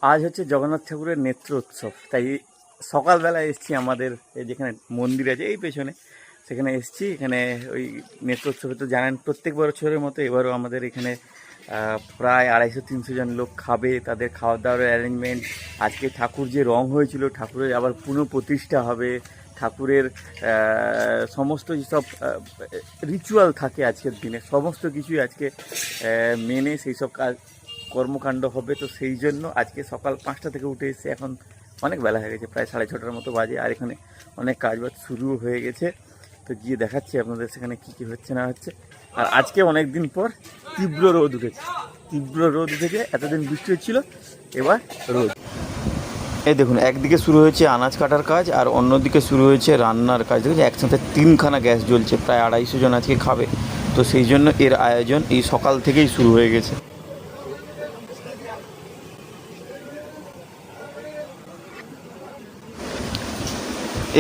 আজ হচ্ছে জগন্নাথ ঠাকুরের নেত্র উৎসব, তাই সকালবেলা এসছি আমাদের এই যেখানে মন্দির আছে এই পেছনে, সেখানে এসছি। এখানে ওই নেত্র উৎসবে তো জানেন প্রত্যেক বছরের মতো এবারও আমাদের এখানে প্রায় 250-300 জন লোক খাবে। তাদের খাওয়া দাওয়ার অ্যারেঞ্জমেন্ট, আজকে ঠাকুর যে রং হয়েছিল ঠাকুরের আবার পুনঃপ্রতিষ্ঠা হবে, ঠাকুরের সমস্ত যেসব রিচুয়াল থাকে আজকের দিনে সমস্ত কিছুই আজকে মেনে সেই সব কাজ কর্মকাণ্ড হবে। তো সেই জন্য আজকে সকাল 5টা থেকে উঠে এসে এখন অনেক বেলা হয়ে গেছে, প্রায় 6:30টার মতো বাজে, আর এখানে অনেক কাজবাজ শুরু হয়ে গেছে। তো গিয়ে দেখাচ্ছি আপনাদের সেখানে কী কী হচ্ছে না হচ্ছে। আর আজকে অনেক দিন পর তীব্র রোদ উঠেছে, এতদিন বৃষ্টি হচ্ছিল, এবার রোদ। এই দেখুন, একদিকে শুরু হয়েছে আনাজ কাটার কাজ আর অন্যদিকে শুরু হয়েছে রান্নার কাজ। দেখুন একসাথে 3খানা গ্যাস জ্বলছে, প্রায় 250 জন আজকে খাবে। তো সেই জন্য এর আয়োজন এই সকাল থেকেই শুরু হয়ে গেছে।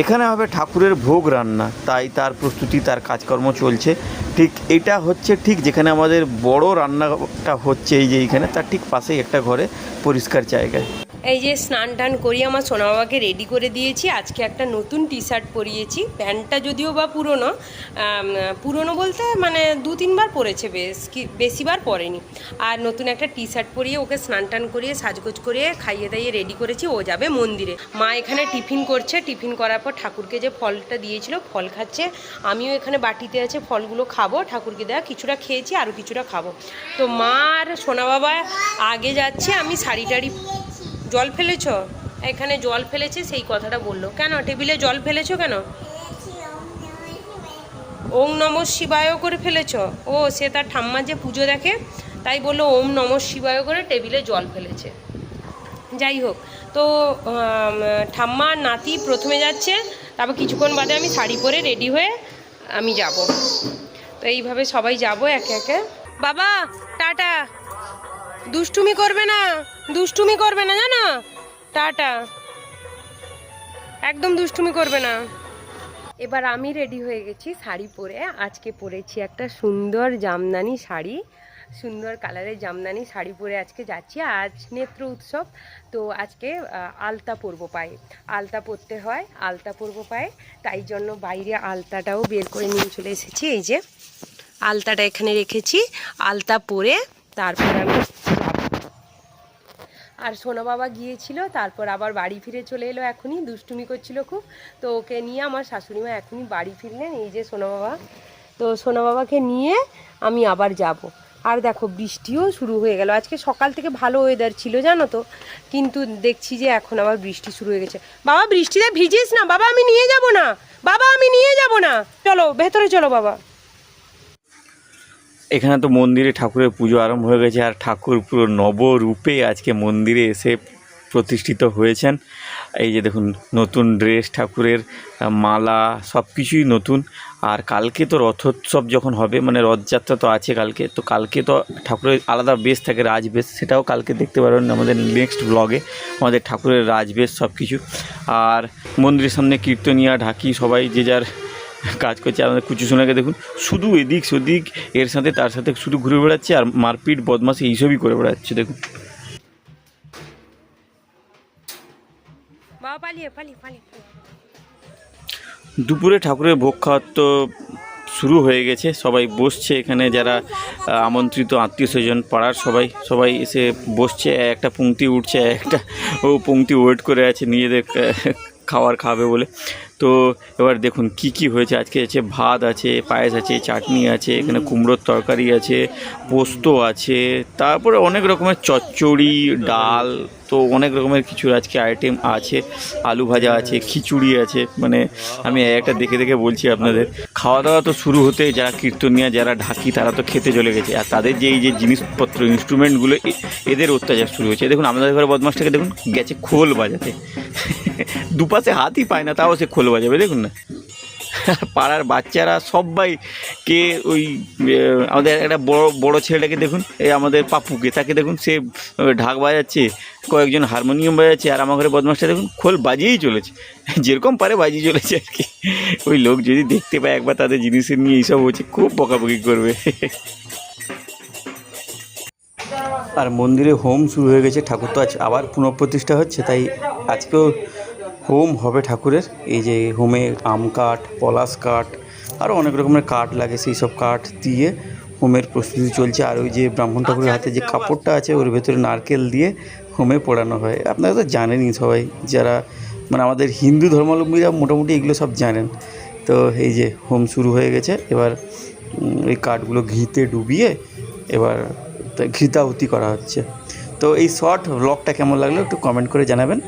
এখানে হবে ঠাকুরের ভোগ রান্না, তাই তার প্রস্তুতি, তার কাজকর্ম চলছে। ঠিক এটা হচ্ছে ঠিক যেখানে আমাদের বড় রান্নাটা হচ্ছে, এই যে এইখানে তার ঠিক পাশেই একটা ঘরে পরিষ্কার জায়গায়। এই যে স্নান টান করি আমার সোনা বাবাকে রেডি করে দিয়েছি। আজকে একটা নতুন টি শার্ট পরিয়েছি, প্যান্টটা যদিও বা পুরনো বলতে মানে 2-3 বার পরেছে, বেশিবার পরেনি। আর নতুন একটা টি শার্ট পরিয়ে ওকে স্নান টান করিয়ে সাজগোজ করিয়ে খাইয়ে দাইয়ে রেডি করেছি। ও যাবে মন্দিরে। মা এখানে টিফিন করছে, টিফিন করার পর ঠাকুরকে যে ফলটা দিয়েছিল ফল খাচ্ছে। আমিও এখানে বাটিতে আছে ফলগুলো খাবো, ঠাকুরকে দেওয়া কিছুটা খেয়েছি, আরও কিছুটা খাবো। তো মা আর সোনা বাবা আগে যাচ্ছে, আমি শাড়ি টাড়ি। জল ফেলেছ? এখানে জল ফেলেছে, সেই কথাটা বললো। কেন টেবিলে জল ফেলেছো কেন? ওম নমঃ শিবায় করে ফেলেছ? ও সে তার ঠাম্মা যে পুজো দেখে তাই বললো ওম নমঃ শিবায় করে টেবিলে জল ফেলেছে। যাই হোক, তো ঠাম্মা নাতি প্রথমে যাচ্ছে, তারপর কিছুক্ষণ বাদে আমি শাড়ি পরে রেডি হয়ে আমি যাব। তো এইভাবে সবাই যাব একে একে। বাবা টাটা, দুষ্টুমি করবে না জানো, টাটা, একদম দুষ্টুমি করবে না। এবার আমি রেডি হয়ে গেছি শাড়ি পরে। আজকে পরেছি একটা সুন্দর জামদানি শাড়ি, সুন্দর কালারের জামদানি শাড়ি পরে আজকে যাচ্ছি। আজ নেত্র উৎসব, তো আজকে আলতা পরবো পায়ে, আলতা পরতে হয়, আলতা পরবো পায়ে। তাই জন্য বাইরে আলতাটাও বের করে নিয়ে চলে এসেছি। এই যে আলতাটা এখানে রেখেছি, আলতা পরে তারপর আমি। আর সোনা বাবা গিয়েছিল, তারপর আবার বাড়ি ফিরে চলে এলো, এখনই দুষ্টুমি করছিল খুব। তো ওকে নিয়ে আমার শাশুড়িমা এখনই বাড়ি ফিরলেন। এই যে সোনা বাবা, তো সোনা বাবাকে নিয়ে আমি আবার যাব। আর দেখো বৃষ্টিও শুরু হয়ে গেল। আজকে সকাল থেকে ভালো ওয়েদার ছিল জানো তো, কিন্তু দেখছি যে এখন আবার বৃষ্টি শুরু হয়ে গেছে। বাবা বৃষ্টিতে ভিজিস না, বাবা আমি নিয়ে যাব না, বাবা আমি নিয়ে যাব না, চলো ভেতরে চলো বাবা। এখানে তো মন্দিরে ঠাকুরের পুজো আরম্ভ হয়ে গেছে, আর ঠাকুর পুরো নবরূপে আজকে মন্দিরে এসে প্রতিষ্ঠিত হয়েছেন। এই যে দেখুন, নতুন ড্রেস, ঠাকুরের মালা, সব কিছুই নতুন। আর কালকে তো রথোৎসব যখন হবে, মানে রথযাত্রা তো আছে কালকে, তো কালকে তো ঠাকুরের আলাদা বেশ থাকে, রাজবেশ, সেটাও কালকে দেখতে পারবেন আমাদের নেক্সট ব্লগে, আমাদের ঠাকুরের রাজবেশ সব কিছু। আর মন্দিরের সামনে কীর্তনিয়া ঢাকি সবাই যে যার কাজ করছে। আমাদের কুচু সোনাকে দেখুন, শুধু এদিক সেদিক এর সাথে তার সাথে শুধু ঘুরে বেড়াচ্ছে, আর মারপিট বদমাশি এইসবই করে বেড়াচ্ছে। দেখুন দুপুরে ঠাকুরের ভোগ খাওয়ার তো শুরু হয়ে গেছে, সবাই বসছে এখানে, যারা আমন্ত্রিত আত্মীয় স্বজন পাড়ার সবাই এসে বসছে। একটা পংক্তি উঠছে, একটা পংক্তি ওয়েট করে আছে নিজেদের খাবার খাবে বলে। তো এবার দেখুন কি কি হয়েছে আজকে। আছে ভাত আছে, পায়েস আছে, চাটনি আছে, এখানে কুমড়োর তরকারি আছে, পোস্ত আছে, তারপরে অনেক রকমের চচ্চড়ি, ডাল, তো অনেক রকমের কিছু আজকে আইটেম আছে, আলু ভাজা আছে, খিচুড়ি আছে। মানে আমি একটা দেখে দেখে বলছি আপনাদের। খাওয়া দাওয়া তো শুরু হতে, যারা কীর্তনিয়া যারা ঢাকি তারা তো খেতে চলে গেছে, আর তাদের যে এই যে জিনিসপত্র ইনস্ট্রুমেন্টগুলো এদের অত্যাচার শুরু হয়েছে। দেখুন আমাদের ঘরে বদমাসটাকে দেখুন গেছে খোল বাজাতে, দুপাশে হাতই পায় না তাও সে খোল বাজাবে, দেখুন না। পাড়ার বাচ্চারা সবাই কে ওই আমাদের একটা বড় ছেলেটাকে দেখুন, এই আমাদের পাপুকে, তাকে দেখুন সে ঢাক বাজাচ্ছে, কয়েকজন হারমোনিয়াম বাজাচ্ছে, আর আমার ঘরে বদমাসটা দেখুন খোল বাজিয়েই চলেছে, যেরকম পারে বাজিয়ে চলেছে আর কি। ওই লোক যদি দেখতে পায় একবার তাদের জিনিসের নিয়ে এইসব হচ্ছে, খুব বকাবকি করবে। আর মন্দিরে হোম শুরু হয়ে গেছে। ঠাকুর তো আজ আবার পুনঃপ্রতিষ্ঠা হচ্ছে, তাই আজকেও হোম হবে ঠাকুরের। এই যে হোমে আম কাঠ, পলাশ কাঠ, আরও অনেক রকমের কাঠ লাগে, সেই সব কাঠ দিয়ে হোমের প্রস্তুতি চলছে। আর ওই যে ব্রাহ্মণ ঠাকুরের হাতে যে কাপড়টা আছে ওর ভেতরে নারকেল দিয়ে হোমে পোড়ানো হয়। আপনারা তো জানেনই সবাই, যারা মানে আমাদের হিন্দু ধর্মাবলম্বীরা মোটামুটি এগুলো সব জানেন। তো এই যে হোম শুরু হয়ে গেছে। এবার এই কাঠগুলো ঘিতে ডুবিয়ে এবার ঘৃতাহুতি করা হচ্ছে। তো এই শর্ট ব্লগটা কেমন লাগলো একটু কমেন্ট করে জানাবেন।